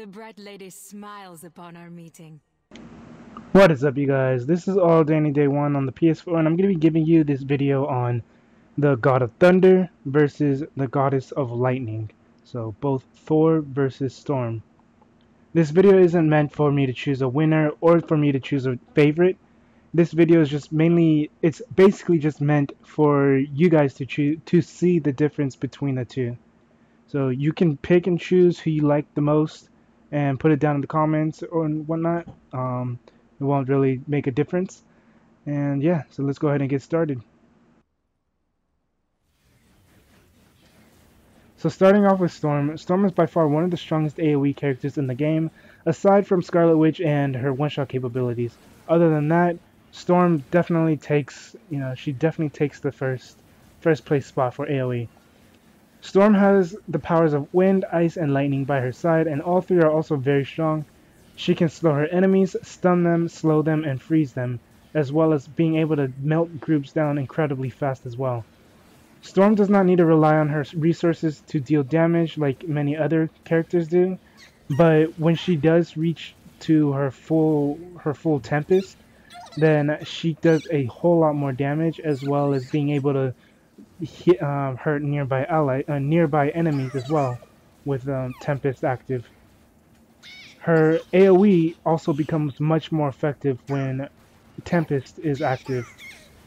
The bright lady smiles upon our meeting. What is up, you guys? This is All Danny Day 1 on the PS4, and I'm going to be giving you this video on the God of Thunder versus the Goddess of Lightning. So, both Thor versus Storm. This video isn't meant for me to choose a winner or for me to choose a favorite. This video is just it's basically just meant for you guys to see the difference between the two. So, you can pick and choose who you like the most and put it down in the comments or whatnot. It won't really make a difference. And yeah, so let's go ahead and get started. So starting off with Storm. Storm is by far one of the strongest AoE characters in the game, aside from Scarlet Witch and her one-shot capabilities. Other than that, Storm definitely takes, she definitely takes the first place spot for AoE. Storm has the powers of wind, ice, and lightning by her side, and all three are also very strong. She can slow her enemies, stun them, slow them, and freeze them, as well as being able to melt groups down incredibly fast as well. Storm does not need to rely on her resources to deal damage like many other characters do, but when she does reach to her full Tempest, then she does a whole lot more damage, as well as being able to hurt nearby enemies as well with Tempest active. Her AoE also becomes much more effective when Tempest is active.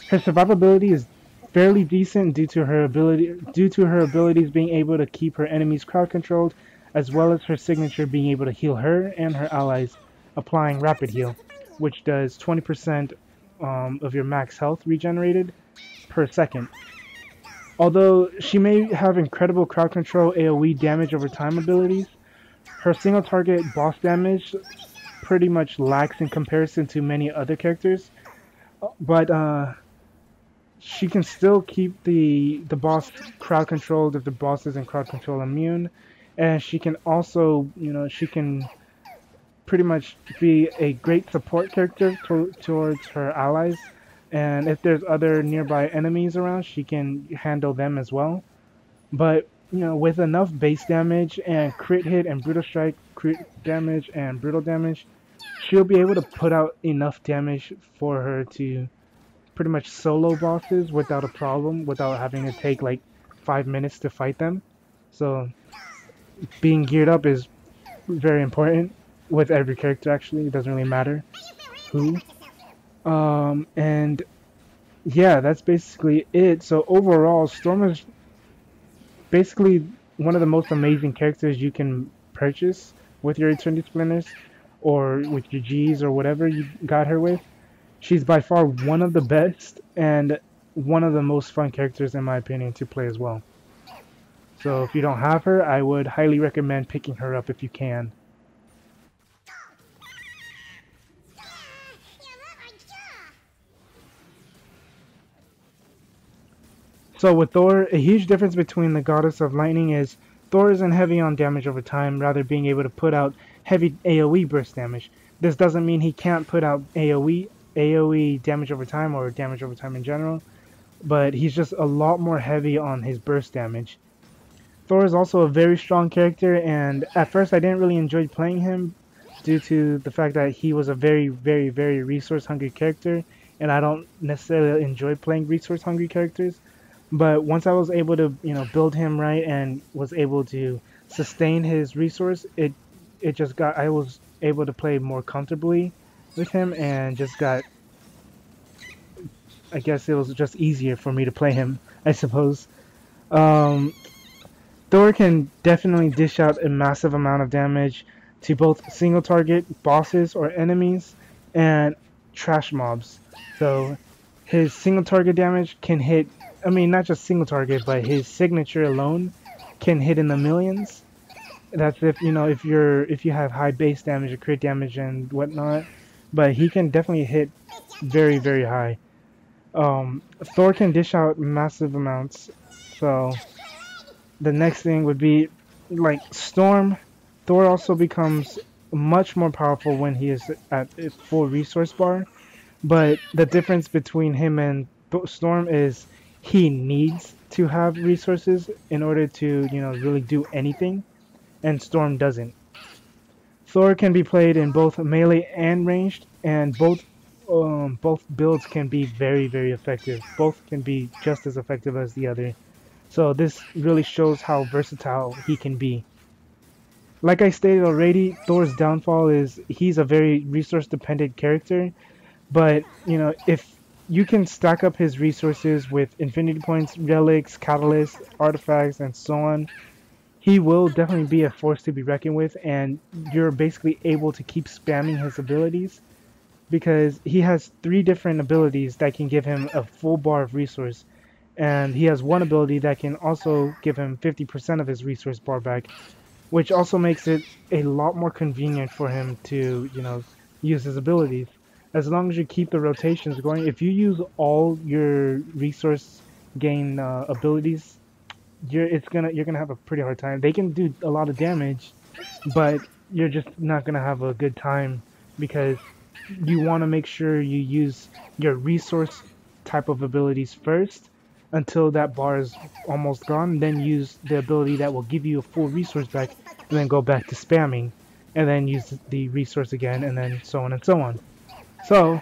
Her survivability is fairly decent due to her abilities being able to keep her enemies crowd controlled, as well as her signature being able to heal her and her allies, applying rapid heal, which does 20% of your max health regenerated per second. Although she may have incredible crowd control AoE damage over time abilities, her single target boss damage pretty much lacks in comparison to many other characters, but she can still keep the boss crowd controlled if the boss isn't crowd control immune, and she can also, she can pretty much be a great support character towards her allies, and if there's other nearby enemies around, she can handle them as well. But with enough base damage and crit hit and brutal strike, crit damage and brutal damage, she'll be able to put out enough damage for her to pretty much solo bosses without a problem, without having to take like 5 minutes to fight them. So being geared up is very important with every character. Actually, it doesn't really matter who. And yeah, that's basically it. So overall, Storm is basically one of the most amazing characters you can purchase with your Eternity Splinters or with your G's or whatever you got her with. She's by far one of the best and one of the most fun characters in my opinion to play as well. So if you don't have her, I would highly recommend picking her up if you can. So with Thor, a huge difference between the Goddess of Lightning is Thor isn't heavy on damage over time, rather being able to put out heavy AoE burst damage. This doesn't mean he can't put out AoE damage over time or damage over time in general, but he's just a lot more heavy on his burst damage. Thor is also a very strong character, and at first I didn't really enjoy playing him due to the fact that he was a very, very, very resource hungry character, and I don't necessarily enjoy playing resource hungry characters. But once I was able to, build him right and was able to sustain his resource, I was able to play more comfortably with him and I guess it was just easier for me to play him, I suppose. Thor can definitely dish out a massive amount of damage to both single target bosses or enemies and trash mobs. So his single target damage can hit, not just single target, but his signature alone can hit in the millions. That's if you have high base damage or crit damage and whatnot, but he can definitely hit very, very high. Thor can dish out massive amounts. So the next thing would be like Storm. Thor also becomes much more powerful when he is at its full resource bar, but the difference between him and Storm is he needs to have resources in order to, really do anything, and Storm doesn't. Thor can be played in both melee and ranged, and both builds can be very effective. Both can be just as effective as the other. So this really shows how versatile he can be. Like I stated already, Thor's downfall is he's a very resource dependent character, but if you can stack up his resources with infinity points, relics, catalysts, artifacts, and so on, he will definitely be a force to be reckoned with, and you're basically able to keep spamming his abilities because he has 3 different abilities that can give him a full bar of resource, and he has one ability that can also give him 50% of his resource bar back, which also makes it a lot more convenient for him to, use his abilities. As long as you keep the rotations going, if you use all your resource gain abilities, you're gonna have a pretty hard time. They can do a lot of damage, but you're just not gonna have a good time because you want to make sure you use your resource type of abilities first until that bar is almost gone, then use the ability that will give you a full resource back, and then go back to spamming, and then use the resource again, and then so on and so on. So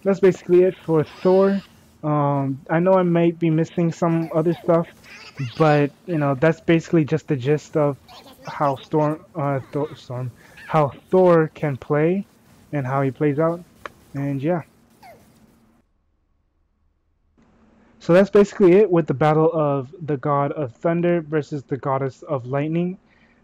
that's basically it for Thor. I know I might be missing some other stuff, but that's basically just the gist of how how Thor can play and how he plays out, and yeah. So that's basically it with the battle of the god of thunder versus the goddess of lightning.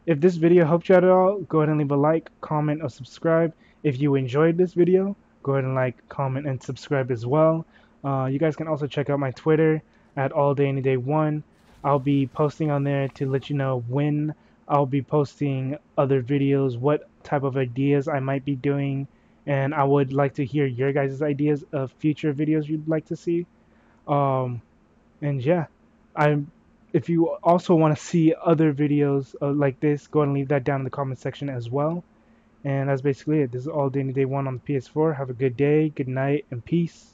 If this video helped you out at all, go ahead and leave a like, comment, or subscribe. If you enjoyed this video, go ahead and like, comment, and subscribe as well. You guys can also check out my Twitter at alldayanyday1. I'll be posting on there to let you know when I'll be posting other videos, what type of ideas I might be doing, and I would like to hear your guys' ideas of future videos you'd like to see. Um, and yeah, if you also want to see other videos like this, go ahead and leave that down in the comment section as well. And that's basically it. This is All Day Day 1 on the PS4. Have a good day, good night, and peace.